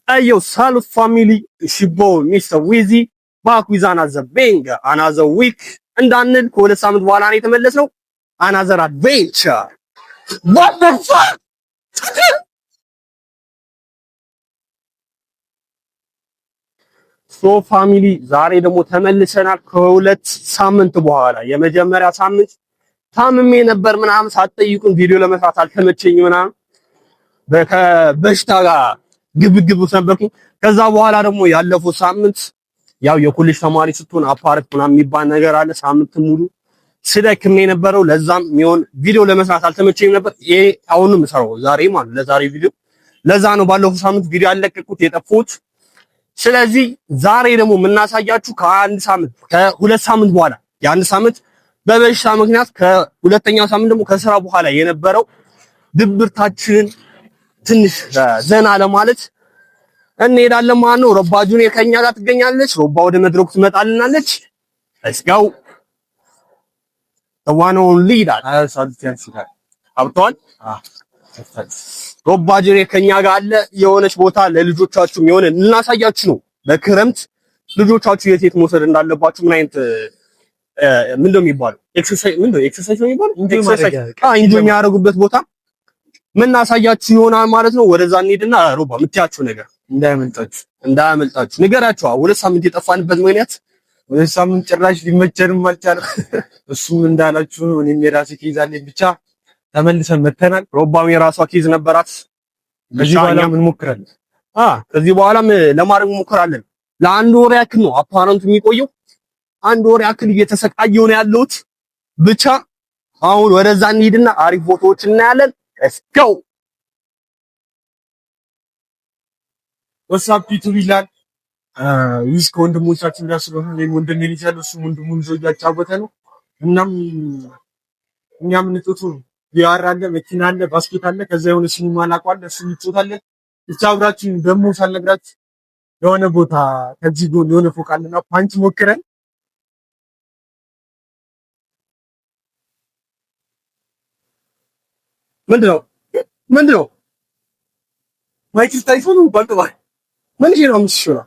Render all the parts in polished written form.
Hey yo, salute family. It's your boy, Mr. Wizzy, back with another banger, another week. እንዳንል ከሁለት ሳምንት በኋላ ነው የተመለስነው። Another adventure. What the fuck? ሶ ፋሚሊ ዛሬ ደግሞ ተመልሰናል ከሁለት ሳምንት በኋላ። የመጀመሪያ ሳምንት ታምሜ ነበር ምናምን ሳትጠይቁን ቪዲዮ ለመስራት አልተመቸኝ ምናምን በሽታ ጋር ግብግብ ነበርኩኝ። ከዛ በኋላ ደግሞ ያለፈው ሳምንት ያው የኮሌጅ ተማሪ ስትሆን አፓርት ምናምን የሚባል ነገር አለ። ሳምንት ሙሉ ስደክም የነበረው ለዛም የሚሆን ቪዲዮ ለመስራት አልተመቸኝም ነበር። ይሄ አሁንም ሰራው ዛሬ ማለት ለዛሬ ቪዲዮ ለዛ ነው ባለፈው ሳምንት ቪዲዮ ያለቀቁት የጠፉት። ስለዚህ ዛሬ ደግሞ የምናሳያችሁ ከሁለት ሳምንት በኋላ የአንድ ሳምንት በበሽታ ምክንያት ከሁለተኛው ሳምንት ደግሞ ከስራ በኋላ የነበረው ድብርታችንን ትንሽ ዘና ለማለት እንሄዳለን ማለት ነው። ሮባ ጁኒየር ከኛ ጋር ትገኛለች። ሮባ ወደ መድረኩ ትመጣልናለች። let's go the one only that አብቷል። ሮባ ጁኒየር ከኛ ጋር አለ። የሆነች ቦታ ለልጆቻችሁም የሆነ እናሳያችሁ ነው። በክረምት ልጆቻችሁ የት መውሰድ እንዳለባችሁ ምን አይነት ምንድነው የሚባለው ኤክሰርሳይዝ ነው የሚባለው ኢንጆይ የሚያደርጉበት ቦታ ምን እናሳያችሁ ይሆናል ማለት ነው። ወደዛ እንሂድና ሮባ የምትያችሁ ነገር እንዳያመልጣችሁ ንገራችሁ። ሁለት ሳምንት የጠፋንበት ምክንያት ሁለት ሳምንት ጭራሽ ሊመቸንም አልቻለም። እሱም እንዳላችሁ ነው። እኔም የራሴ ኬዝ አለኝ። ብቻ ተመልሰን መተናል። ሮባም የራሷ ኬዝ ነበራት። ከዚህ በኋላም ለማድረግ እንሞክራለን። ለአንድ ወር ያክል ነው አፓረንቱ የሚቆየው። አንድ ወር ያክል እየተሰቃየሁ ነው ያለሁት። ብቻ አሁን ወደዛ እንሂድና አሪፍ ፎቶዎች እናያለን። let's go ወሳፕ ዩቲዩብ ይላል ዊዝ ከወንድሞቻችን ጋር ስለሆነ ወንድሜ ልጅ ያለው እሱ ወንድሙን ይዞ እያጫወተ ነው። እናም እኛም እንጥቱ ያራለ መኪና አለ፣ ባስኬት አለ፣ ከዛ የሆነ ሲኒማ ላቋል እሱ ይጫወታለን። ብቻ አብራችን ደግሞ ሳልነግራችሁ የሆነ ቦታ ከዚህ ጎን የሆነ ፎቅ አለና ፓንች ሞክረን ምንድነው ማይክል ታይሶን ባልተባ ምን ነው የምትሽራ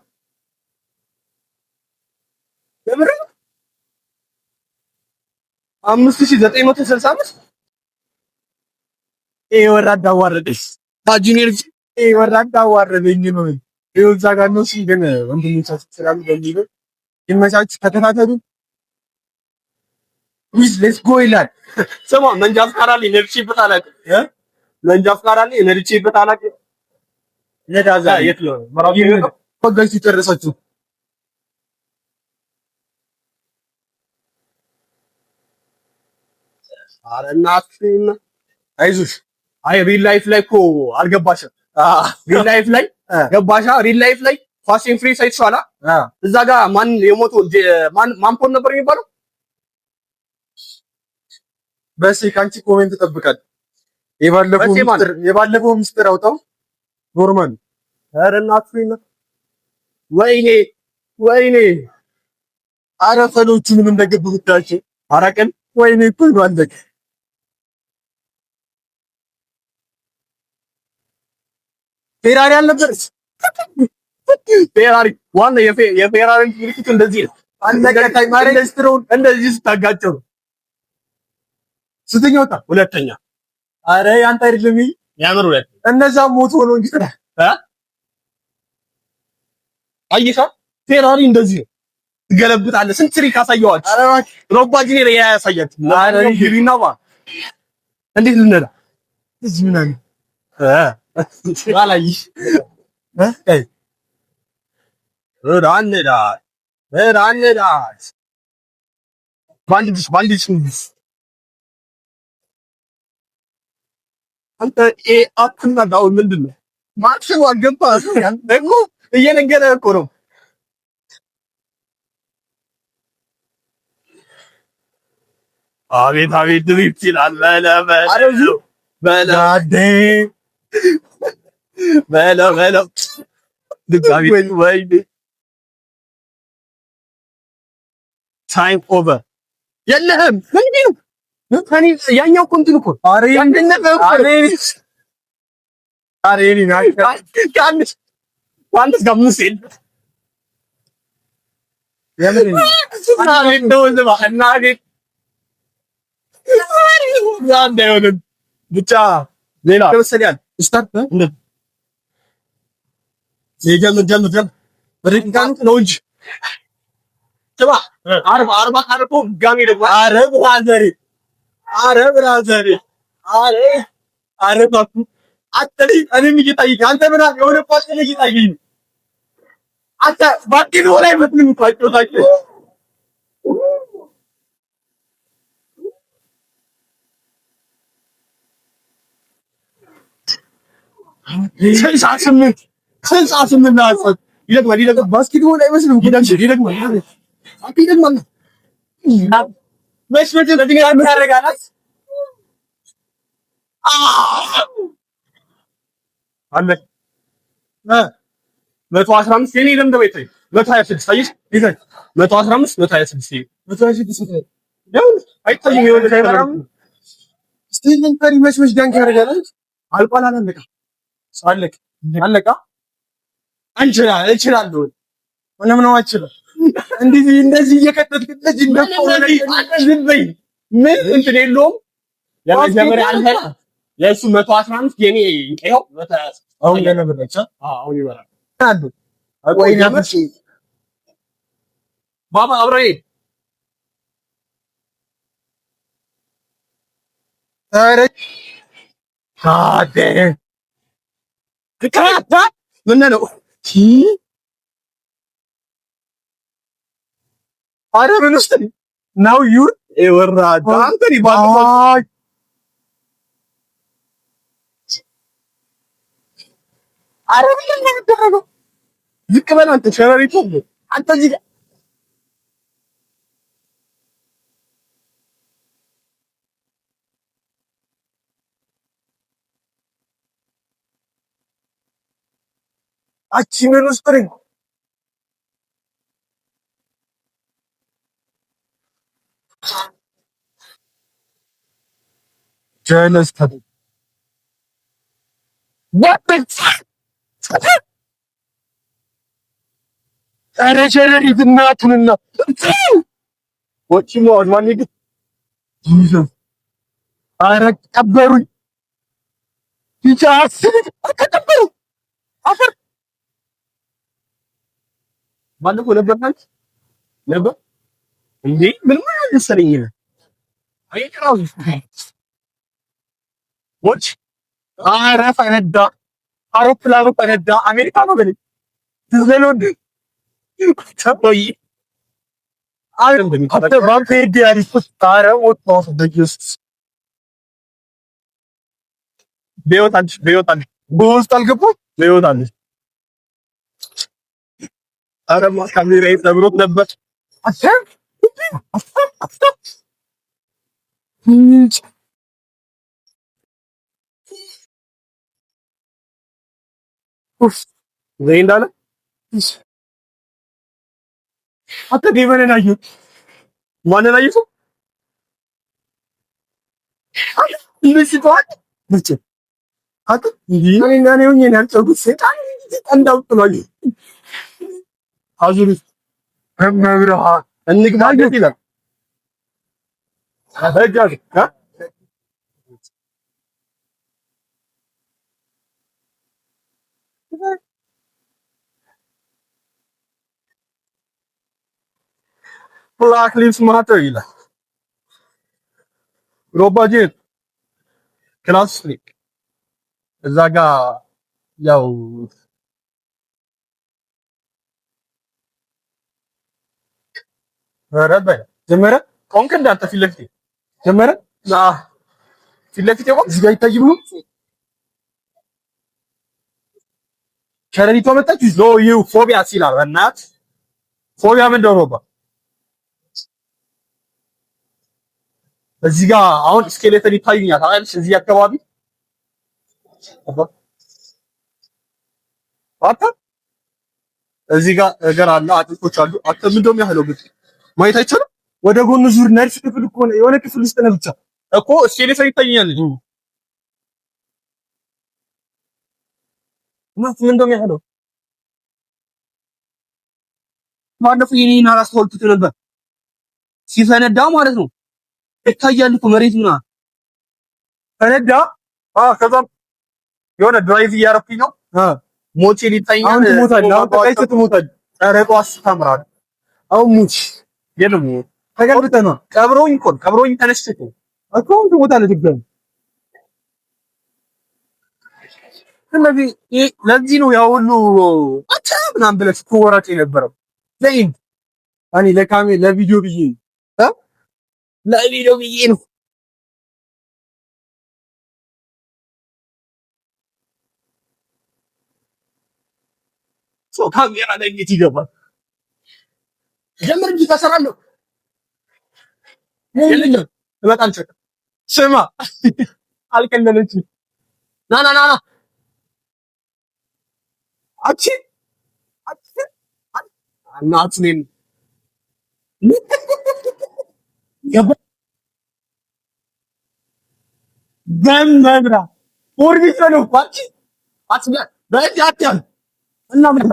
ለምን 5965 ወራዳ አዋረደሽ ጁኒየር ወራዳ አዋረደኝ ነው እዛ ጋር ነው ሲገነ ወንድሞቻችን ስላሉ በሚለው ይመቻች ተከታተሉ። ዊዝ ሌትስ ጎ ይላል። ስማ መንጃ ፍቃድ አለኝ ነድቼበት አላውቅም። መንጃ ፍቃድ አለኝ ነድቼበት አላውቅም። ነዳዛ የት ነው መራዊ ፈጋጅ ተጨረሳችሁ? ኧረ እናትህን አይዞሽ። አይ ሪል ላይፍ ላይ እኮ አልገባሽም። ሪል ላይፍ ላይ ገባሻ? ሪል ላይፍ ላይ ፋስት ፍሪ ሳይትሻላ እዛ ጋር ማን የሞቱ ማን ነበር የሚባለው? በስ ካንቺ ኮሜንት ተጠብቃለሁ። የባለፈው ሚስጥር አውጣው ኖርማል። ኧረ እናትህን ወይኔ አረፈሎቹንም እንደገቡታቸው አራቀን ወይኔ እኮ ባለቀ ፌራሪ አልነበረች። ፌራሪ ዋና የፌራሪ ምልክቱ እንደዚህ ነው። አንደቀታይ ማለት ስትሮን እንደዚህ ስታጋጨው ስትኛ ወጣ ሁለተኛ። አረ ያንተ አይደለም ያምር ሁለት እነዛ ሞቶ ነው እንጂ አይሻ ፌራሪ እንደዚህ ነው ትገለብጣለህ። ስንት ትሪክ አሳየዋችሁ። አረ ሮባ ጁኒየር ያሳያችሁ። አረ ግሪናባ እንዴት ልነዳ እዚህ ምናምን ባላይሽ ራንዳ ባንዲሽ አንተ አፕና ዳውን ምንድን ነው ማክሲሙ አልገባህ ደግሞ እየነገረህ እኮ ነው። አቤት ድሪፕ ይላል በለው ድጋሚ ወይኔ ታይም ኦቨር የለህም ምንድን ነው ከኔ ያኛው እኮ እንትን እኮ ¿Cuántos gamus el? ብቻ ሌላ ለምሳሌ ያለ ስታርት እንደ ጀምር በደቂቃ ነው እንጂ ስማ 40 ካርቦ ጋሚ ደግሞ አረ ብራዘር አረ ባኩ አጥሪ እኔም እየታየኝ አንተ ምን የሆነ ፓስ እየታየኝ አንተ ባኪ ነው ላይ ምንም ታውቂው ስልሳ ስምንት ናት። ይደግማል ባስኬትቦል አይመስልም። ይደግማል መች ታደርጋለች አለ 115 የኔ ደም ደቤት 126 አይሽ ይዘን 115 126 ያው አይታይም የሆነ ታይራም ስቲልን ፈሪ መች ዳንክ ያደርጋለች አልቋል አላለቀ ሳለቅ አለቃ አንቺላ እችላለሁ ምንም ነው አችልም እንደዚህ እየከተትክ እንደዚህ እንደዚህ በይ ምን እንትን የለውም ለመጀመሪያ አንተ የእሱ 115 የኔ ይቀየው አሁን ለነበረቻ አሁን ይበራል አንዱ ወይ ነፍስ ባባ አብረይ አረ ካደ ከካታ ምን ነው አረ ምን ውስጥ ነው ዩር ወራ አንተኒ ባይ አረ ምን ነው የምትደረገው ዝቅ በል አንተ ሸረሪቱ አንተ እዚህ ጋር አቺ ምን ውስጥ ነኝ ጀለስ ታዲያ ኧረ ሸረሪት እናቱንና ወጪ ሞድ ማን ይግ ኧረ ቀበሩኝ ይጫስ ተቀበሩ አፈር ባለፈው ነበርናች ነበር እንዴ ምን ማለት መሰለኝ ነው አይቀራው ወጪ ኧረ ፈነዳ አውሮፕላኑ ፈነዳ አሜሪካ ነው በለኝ ትዘሎድ ተቆይ አይደለም እንደሚታወቅ ባምፔ ዲያሪስ ታረ ወጥ ነው ደጅስ በህይወት በውስጥ አልገቡ በህይወት አለች አረማ ካሜራዬ ተብሮት ነበር አሰብ ዘይ እንዳለ አተ ዲቨነን አዩ ማንን አዩ ይልሽቷል ብቻ አተ እኔና ነው ያልጨጉት ሰይጣን እንዳው ጥሏል አዙሪ መብረሃ እንግባለት ይላል አበጃጅ ብላክ ሊቭስ ማተር ይላል ሮባጄት ክላስ ስትሪክ እዛ ጋ ያው ረበ ጀመረ ቆንክ እንዳንተ ፊት ለፊት ጀመረ ፊት ለፊት ቆም እዚህ ጋ ይታይም ነው ሸረሪቷ መጣች ኖ ዩ ፎቢያ ሲላል በእናት ፎቢያ ምንድን ነው ባ እዚህ ጋር አሁን ስኬሌተን ይታዩኛል ታዲያስ እዚህ አካባቢ አታ እዚህ ጋር ነገር አለ አጥንቶች አሉ አተ ምንድነው የሚያህለው ግን ማየት አይቻልም ወደ ጎን ዙር ነርስ ክፍል እኮ ነው የሆነ ክፍል ውስጥ ነው ብቻ እኮ ስኬሌተን ይታዩኛል ማለት ምንድነው የሚያህለው ባለፈው የኔን አላስተዋልኩት ነበር ሲፈነዳ ማለት ነው። ይታያል እኮ መሬት ምናምን ፈነዳ። ከዛም የሆነ ድራይቭ እያረኩኝ ነው ሞቼ ሊታኛል። አሁን ትሞታለህ። ኧረ ጧስ ታምራለህ። አሁን ሙች የለም ተገልብጠህ ነው ቀብሮኝ ተነስቼ እኮ አሁን ትሞታለህ ድጋሚ። ስለዚህ ለዚህ ነው ያው ሁሉ አቻ ምናምን ብለህ ስትወራጭ የነበረው ዘይን እኔ ለቪዲዮ ብዬ ነው። ካሜራ ላይ እንዴት ይገባል? ጀምር እንጂ ተሰራለሁ። እመጣለሁ። ስማ አልቀለለችም። ና አቺ እናቱን ገመብራ ኦርቢት ነው አቺ አቺ በእጃቸው እና ምን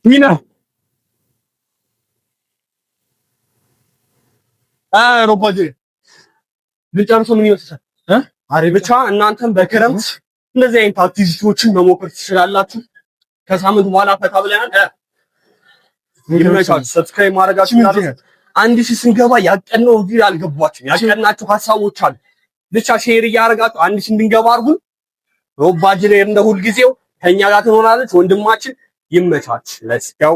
ሚና ሮባጄ ልጨርሰው ምን ይመስላል? ብቻ እናንተም በክረምት እንደዚህ አይነት አክቲቪቲዎችን መሞከር ትችላላችሁ። ከሳምንት በኋላ ፈታ ብለናል። ይመቻችሁ። ሰብስክራይብ ማድረጋችሁ አንድ ሺህ ስንገባ ያቀነው እዚህ አልገባችሁም። ያቀናችሁ ሀሳቦች አሉ። ብቻ ሼር እያደረጋችሁ አንድ ሺህ እንድንገባ አድርጉን። ሮባጄ እንደ ሁልጊዜው ከኛ ጋር ትኖራለች። ወንድማችን ይመቻች። ለስ ያው